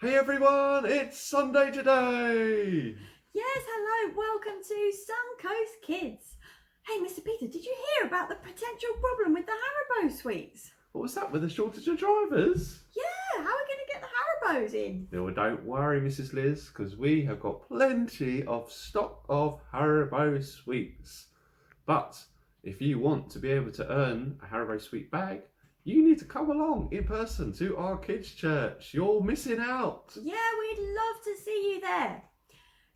Hey everyone, it's Sunday today! Yes, hello, welcome to Suncoast Kids. Hey, Mr. Peter, did you hear about the potential problem with the Haribo sweets? What was that with the shortage of drivers? Yeah, how are we going to get the Haribos in? No, don't worry, Mrs. Liz, because we have got plenty of stock of Haribo sweets. But if you want to be able to earn a Haribo sweet bag, you need to come along in person to our kids' church. You're missing out. Yeah, we'd love to see you there.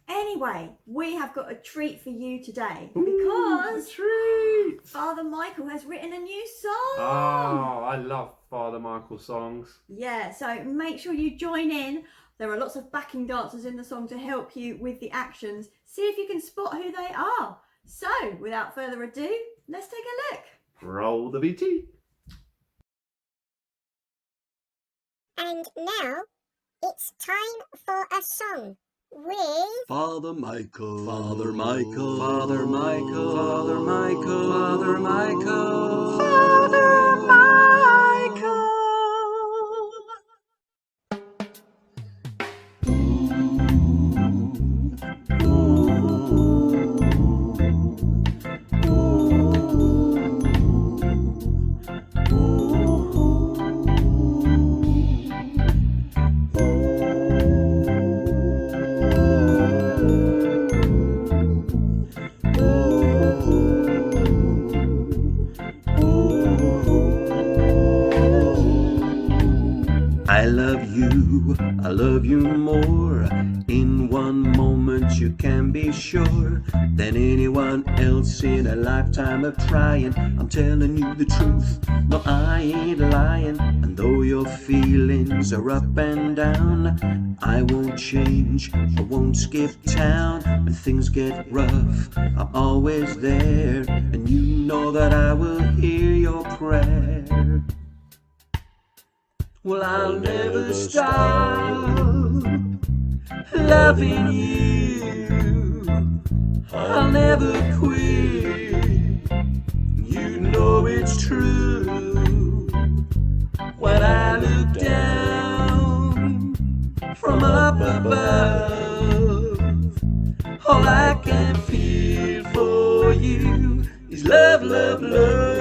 Anyway, we have got a treat for you today because a treat! Father Michael has written a new song. Oh, I love Father Michael songs. Yeah, so make sure you join in. There are lots of backing dancers in the song to help you with the actions. See if you can spot who they are. So, without further ado, let's take a look. Roll the BT. And now, it's time for a song with Father Michael, Father Michael, Father Michael, Father Michael, Father Michael, Father Michael. I love you more. In one moment you can be sure than anyone else in a lifetime of trying. I'm telling you the truth, no I ain't lying. And though your feelings are up and down, I won't change, I won't skip town. When things get rough, I'm always there, and you know that I will hear your prayer. Well, I'll never stop loving you. I'll never quit. You know it's true. When I look down from up above, all I can feel for you is love, love, love.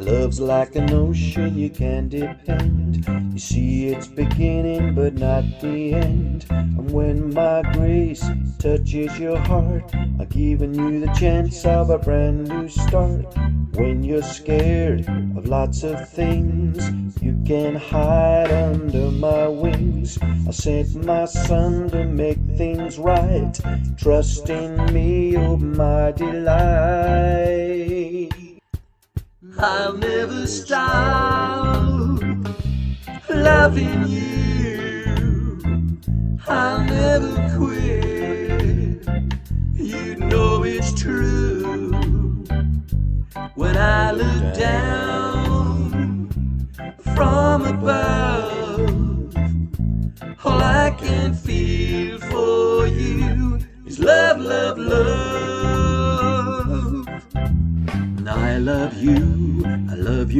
Love's like an ocean, you can depend. You see its beginning, but not the end. And when my grace touches your heart, I'm giving you the chance of a brand new start. When you're scared of lots of things, you can hide under my wings. I sent my son to make things right. Trust in me, oh my delight. I'll never stop loving you. I'll never quit. You know it's true. When I look down from above, all I can feel for you is love, love, love. And I love you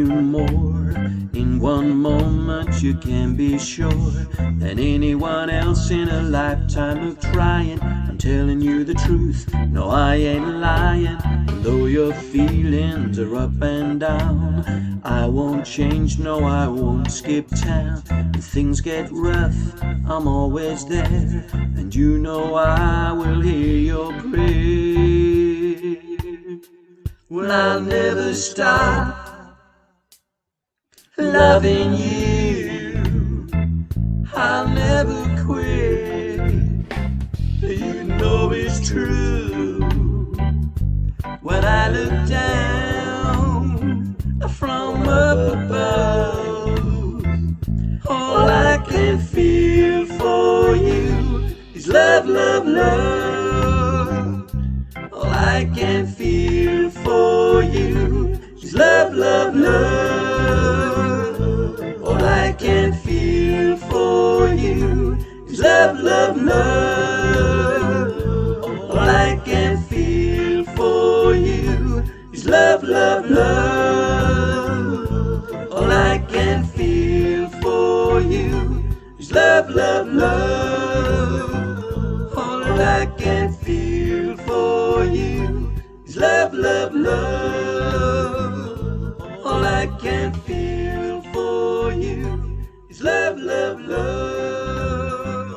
more. In one moment you can be sure than anyone else in a lifetime of trying. I'm telling you the truth, no I ain't lying. And though your feelings are up and down, I won't change, no I won't skip town. When things get rough, I'm always there, and you know I will hear your prayer. Well, I'll never stop loving you. I'll never quit. You know it's true. When I look down from up above, all I can feel for you is love, love, love. All I can feel for you is love, love, love. All I can feel for you is love, love, love. All I can feel for you is love, love, love. All I can feel for I can feel for you is love, love, love.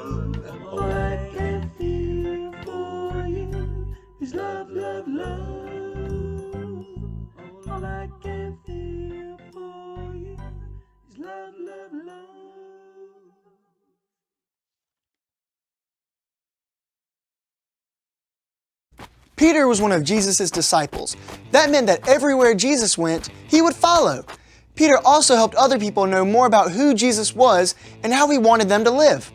All I can feel for you is love, love, love. All I can feel for you is love, love, love. Peter was one of Jesus' disciples. That meant that everywhere Jesus went, he would follow. Peter also helped other people know more about who Jesus was and how he wanted them to live.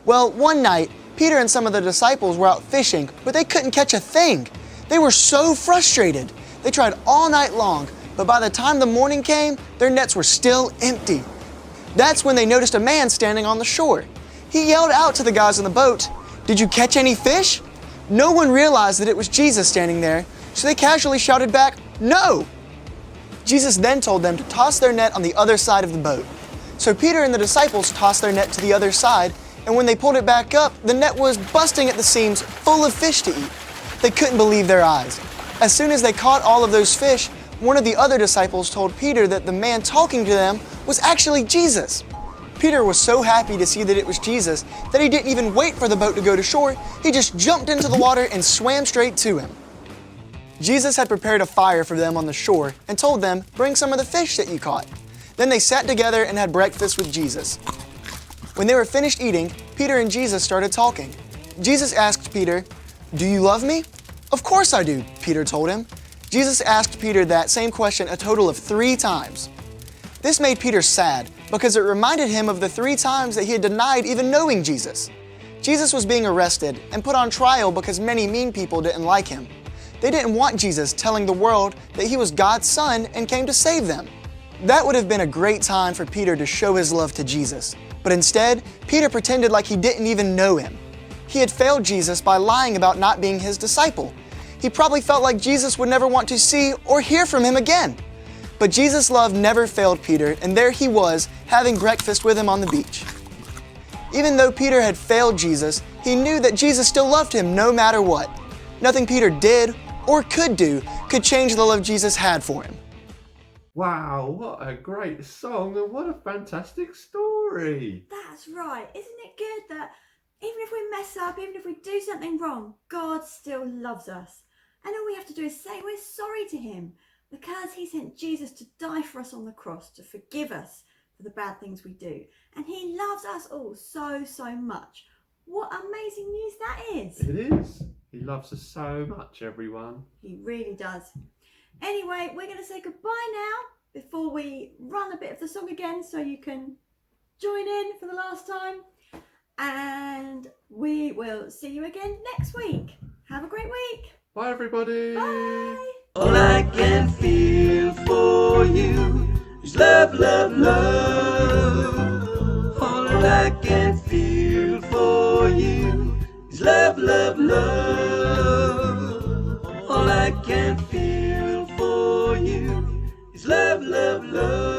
Well, one night, Peter and some of the disciples were out fishing, but they couldn't catch a thing. They were so frustrated. They tried all night long, but by the time the morning came, their nets were still empty. That's when they noticed a man standing on the shore. He yelled out to the guys in the boat, "Did you catch any fish?" No one realized that it was Jesus standing there, so they casually shouted back, "No!" Jesus then told them to toss their net on the other side of the boat. So Peter and the disciples tossed their net to the other side, and when they pulled it back up, the net was busting at the seams, full of fish to eat. They couldn't believe their eyes. As soon as they caught all of those fish, one of the other disciples told Peter that the man talking to them was actually Jesus. Peter was so happy to see that it was Jesus that he didn't even wait for the boat to go to shore. He just jumped into the water and swam straight to him. Jesus had prepared a fire for them on the shore and told them, "Bring some of the fish that you caught." Then they sat together and had breakfast with Jesus. When they were finished eating, Peter and Jesus started talking. Jesus asked Peter, "Do you love me?" "Of course I do," Peter told him. Jesus asked Peter that same question a total of 3 times. This made Peter sad because it reminded him of the 3 times that he had denied even knowing Jesus. Jesus was being arrested and put on trial because many mean people didn't like him. They didn't want Jesus telling the world that he was God's son and came to save them. That would have been a great time for Peter to show his love to Jesus. But instead, Peter pretended like he didn't even know him. He had failed Jesus by lying about not being his disciple. He probably felt like Jesus would never want to see or hear from him again. But Jesus' love never failed Peter, and there he was, having breakfast with him on the beach. Even though Peter had failed Jesus, he knew that Jesus still loved him no matter what. Nothing Peter did or could do could change the love Jesus had for him. Wow, what a great song and what a fantastic story. That's right. Isn't it good that even if we mess up, even if we do something wrong, God still loves us. And all we have to do is say we're sorry to him because he sent Jesus to die for us on the cross to forgive us for the bad things we do. And he loves us all so, so much. What amazing news that is. It is. He loves us so much, everyone. He really does. Anyway, we're going to say goodbye now before we run a bit of the song again so you can join in for the last time. And we will see you again next week. Have a great week. Bye, everybody. Bye. All I can feel for you is love, love, love. All I can feel for you is love, love, love. All I can feel for you is love, love, love.